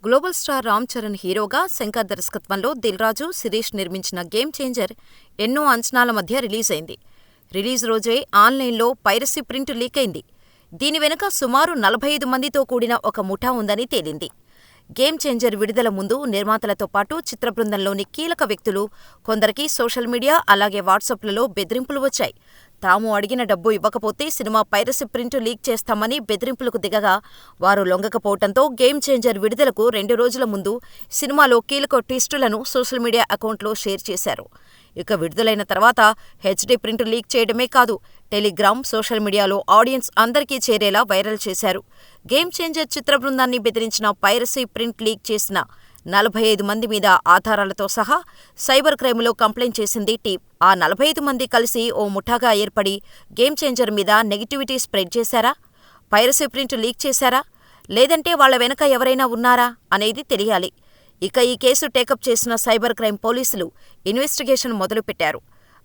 Global star Ram Charan హీరోగా, శంకర్ దర్శకత్వంలో దిల్ రాజు, శిరీష్ నిర్మించిన గేమ్ చేంజర్ ఎన్నో అంచనాల మధ్య రిలీజైంది. రిలీజ్ రోజే ఆన్లైన్లో పైరసీ ప్రింట్ లీకైంది. దీని వెనుక సుమారు 45 మందితో కూడిన ఒక ముఠా ఉందని తేలింది. గేమ్ చేంజర్ విడుదల ముందు నిర్మాతలతో పాటు చిత్ర బృందంలోని కీలక వ్యక్తులు కొందరికి సోషల్ మీడియా, అలాగే వాట్సాప్లలో బెదిరింపులు వచ్చాయి. తాము అడిగిన డబ్బు ఇవ్వకపోతే సినిమా పైరసీ ప్రింట్ లీక్ చేస్తామని బెదిరింపులకు దిగగా వారు లొంగకపోవడంతో గేమ్ చేంజర్ విడుదలకు 2 రోజుల ముందు సినిమాలో కీలక ట్విస్టులను సోషల్ మీడియా అకౌంట్లో షేర్ చేశారు. ఇక విడుదలైన తర్వాత హెచ్డీ ప్రింట్ లీక్ చేయడమే కాదు, టెలిగ్రామ్, సోషల్ మీడియాలో ఆడియన్స్ అందరికీ చేరేలా వైరల్ చేశారు. గేమ్ చేంజర్ చిత్ర బృందాన్ని బెదిరించిన పైరసీ ప్రింట్ లీక్ చేసిన 45 మంది మీద ఆధారాలతో సహా సైబర్ క్రైమ్లో కంప్లైంట్ చేసింది టీం. ఆ 45 మంది కలిసి ఓ ముఠాగా ఏర్పడి గేమ్ చేంజర్ మీద నెగటివిటీ స్ప్రెడ్ చేశారా? పైరసీ ప్రింట్ లీక్ చేశారా? లేదంటే వాళ్ల వెనక ఎవరైనా ఉన్నారా అనేది తెలియాలి. ఇక ఈ కేసు టేకప్ చేసిన సైబర్ క్రైమ్ పోలీసులు ఇన్వెస్టిగేషన్ మొదలుపెట్టారు.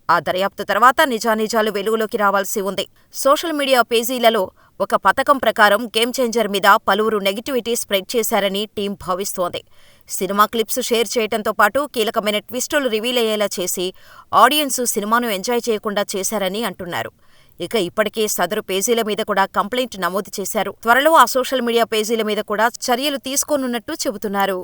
ఆ దర్యాప్తు తర్వాత నిజానిజాలు వెలుగులోకి రావాల్సి ఉంది. సోషల్ మీడియా పేజీలలో ఒక పథకం ప్రకారం గేమ్ చేంజర్ మీద పలువురు నెగటివిటీ స్ప్రెడ్ చేశారని టీం భావిస్తోంది. సినిమా క్లిప్స్ షేర్ చేయడంతో పాటు కీలకమైన ట్విస్టులు రివీల్ అయ్యేలా చేసి ఆడియన్స్ సినిమాను ఎంజాయ్ చేయకుండా చేశారని అంటున్నారు. ఇక ఇప్పటికే సదరు పేజీల మీద కూడా కంప్లైంట్ నమోదు చేశారు. త్వరలో ఆ సోషల్ మీడియా పేజీల మీద కూడా చర్యలు తీసుకోనున్నట్టు చెబుతున్నారు.